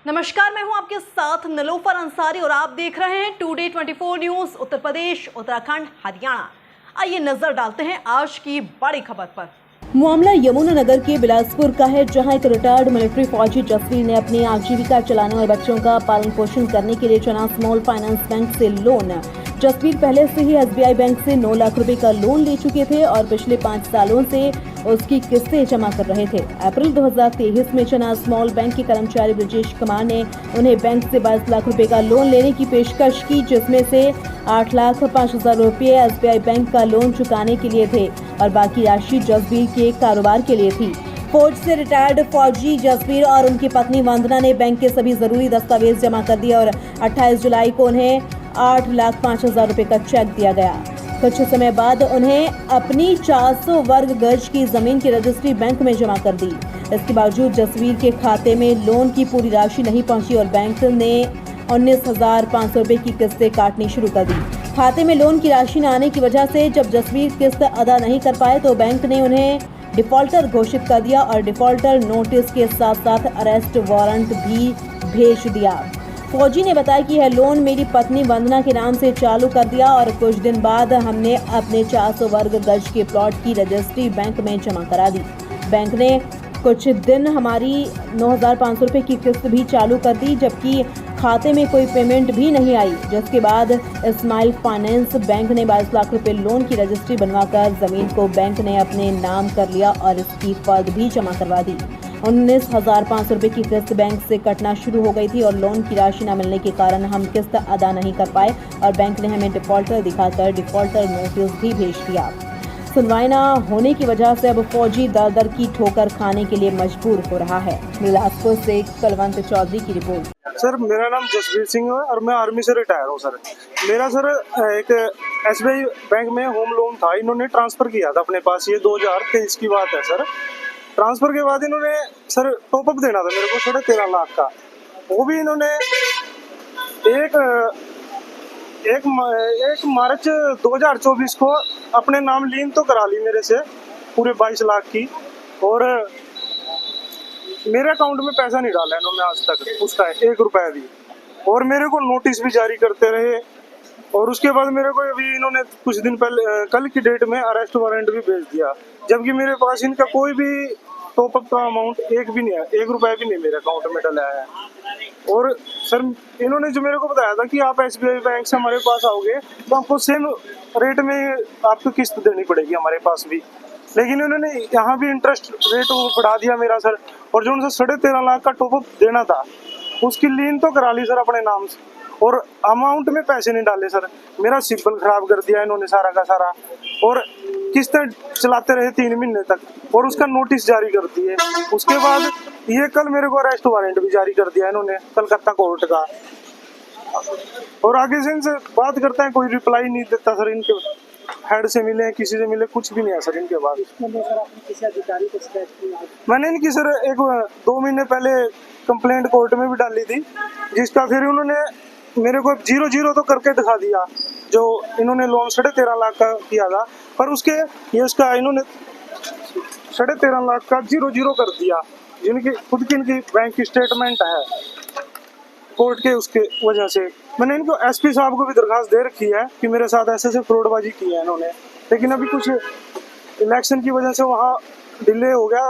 नमस्कार, मैं हूं आपके साथ नीलोफर अंसारी और आप देख रहे हैं टुडे 24 न्यूज। उत्तर प्रदेश, उत्तराखंड, हरियाणा। आइए नजर डालते हैं आज की बड़ी खबर पर। मामला यमुनानगर के बिलासपुर का है, जहां एक रिटायर्ड मिलिट्री फौजी जसवीर ने अपनी आजीविका चलाने और बच्चों का पालन पोषण करने के लिए चुना स्मॉल फाइनेंस बैंक से लोन। जसवीर पहले से ही SBI बैंक से 9 लाख रुपए का लोन ले चुके थे और पिछले 5 सालों से उसकी किस्तें जमा कर रहे थे। अप्रैल 2023 में चना स्मॉल बैंक के कर्मचारी ब्रजेश कुमार ने उन्हें बैंक से 22 लाख रुपए का लोन लेने की पेशकश की, जिसमें से 8,05,000 रुपए SBI बैंक का लोन चुकाने के लिए थे और बाकी राशि जसवीर के कारोबार के लिए थी। फौज से रिटायर्ड फौजी जसवीर और उनकी पत्नी वंदना ने बैंक के सभी जरूरी दस्तावेज जमा कर दिए और 28 जुलाई को उन्हें 8,05,000 रुपए का चेक दिया गया। कुछ समय बाद उन्हें अपनी 400 वर्ग गज की जमीन की रजिस्ट्री बैंक में जमा कर दी। इसके बावजूद जसवीर के खाते में लोन की पूरी राशि नहीं पहुंची और बैंक ने 19,500 रुपए की किस्तें काटनी शुरू कर दी। खाते में लोन की राशि न आने की वजह से जब जसवीर किस्त अदा नहीं कर पाए तो बैंक ने उन्हें डिफॉल्टर घोषित कर दिया और डिफॉल्टर नोटिस के साथ साथ अरेस्ट वारंट भी भेज दिया। फौजी ने बताया कि यह लोन मेरी पत्नी वंदना के नाम से चालू कर दिया और कुछ दिन बाद हमने अपने 400 वर्ग गज के प्लॉट की रजिस्ट्री बैंक में जमा करा दी। बैंक ने कुछ दिन हमारी 9,500 रुपए की किस्त भी चालू कर दी, जबकि खाते में कोई पेमेंट भी नहीं आई, जिसके बाद स्माइल फाइनेंस बैंक ने 22 लाख रुपए लोन की रजिस्ट्री बनवाकर जमीन को बैंक ने अपने नाम कर लिया और इसकी फर्द भी जमा करवा दी। 19,500 रुपए की किस्त बैंक से कटना शुरू हो गई थी और लोन की राशि न मिलने के कारण हम किस्त अदा नहीं कर पाए और बैंक ने हमें डिफॉल्टर दिखाकर डिफॉल्टर नोटिस भी भेज दिया। सुनवाई न होने की वजह से अब फौजी दर दर की ठोकर खाने के लिए मजबूर हो रहा है। बिलासपुर से कलवंत चौधरी की रिपोर्ट। सर, मेरा नाम जसवीर सिंह है और मैं आर्मी से रिटायर हूँ। सर, मेरा एक SBI बैंक में होम लोन था, इन्होंने ट्रांसफर किया था अपने पास। ये 2023 की बात है। सर, ट्रांसफर के बाद इन्होंने टॉपअप देना था मेरे को 13.5 लाख का। वो भी इन्होंने एक मार्च 2024 को अपने नाम लीन तो करा ली मेरे से पूरे 22 लाख की, और मेरे अकाउंट में पैसा नहीं डाला इन्होंने आज तक उसका 1 रुपया भी, और मेरे को नोटिस भी जारी करते रहे। और उसके बाद मेरे को अभी इन्होंने कुछ दिन पहले कल की डेट में अरेस्ट वारंट भी भेज दिया, जबकि मेरे पास इनका कोई भी टॉपअप का अमाउंट एक भी नहीं है, 1 रुपया भी नहीं मेरे अकाउंट में डला है। और सर, इन्होंने जो मेरे को बताया था कि आप SBI बैंक से हमारे पास आओगे तो आपको सेम रेट में आपको किस्त देनी पड़ेगी हमारे पास भी, लेकिन उन्होंने यहाँ भी इंटरेस्ट रेट वो बढ़ा दिया मेरा। सर, और जो उनसे 13.5 लाख का टॉपअप देना था उसकी लीन तो करा ली सर अपने नाम से, और अमाउंट में पैसे नहीं डाले। सर, मेरा सिबिल खराब कर दिया इन्होंने सारा का सारा, और किस्तें चलाते रहे 3 महीने तक और उसका नोटिस जारी कर दिए। उसके बाद ये कल मेरे को अरेस्ट वारंट भी जारी कर दिया इन्होंने कलकत्ता कोर्ट का, और आगे से इनसे बात करते हैं, कोई रिप्लाई नहीं देता। सर, इनके हेड से मिले, किसी से मिले, कुछ भी नहीं है सर इनके पास। किसी अधिकारी को शिकायत की? मैंने इनकी सर 2 महीने पहले कंप्लेंट कोर्ट में भी डाली थी, जिसका फिर उन्होंने मेरे को 0-0 तो करके दिखा दिया। जो इन्होंने लोन 13.5 लाख का किया था, पर उसके ये उसका इन्होंने 13.5 लाख का 0-0 कर दिया, जिनकी खुद की इनकी बैंक की स्टेटमेंट है कोर्ट के। उसके वजह से मैंने इनको SP साहब को भी दरखास्त दे रखी है कि मेरे साथ ऐसे फ्रॉडबाजी की है इन्होंने, लेकिन अभी कुछ इलेक्शन की वजह से वहाँ डिले हो गया।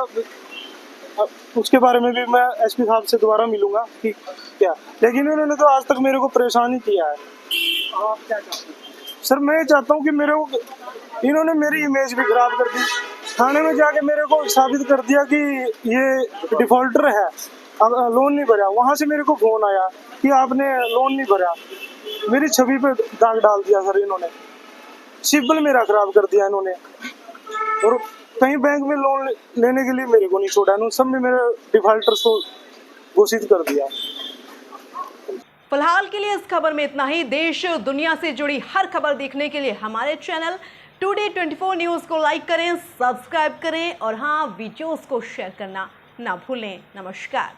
उसके बारे में भी मैं SP साहब से दोबारा मिलूंगा कि क्या, लेकिन उन्होंने तो आज तक मेरे को परेशान ही किया है। आप क्या चाहते हैं? सर, मैं चाहता हूँ कि मेरे को इन्होंने मेरी इमेज भी खराब कर दी, थाने में जाके मेरे को साबित कर दिया कि ये डिफॉल्टर है, अब लोन नहीं भरा। वहाँ से मेरे को फोन आया कि आपने लोन नहीं भरा, मेरी छवि पे दाग डाल दिया। सर, इन्होंने सिबिल मेरा खराब कर दिया इन्होंने, और कहीं बैंक में लोन लेने के लिए मेरे को नहीं छोड़ा, इन्होंने सब में मेरा डिफॉल्टर घोषित कर दिया। फिलहाल के लिए इस खबर में इतना ही। देश दुनिया से जुड़ी हर खबर देखने के लिए हमारे चैनल टुडे 24 न्यूज को लाइक करें, सब्सक्राइब करें और हाँ, वीडियोस को शेयर करना ना भूलें। नमस्कार।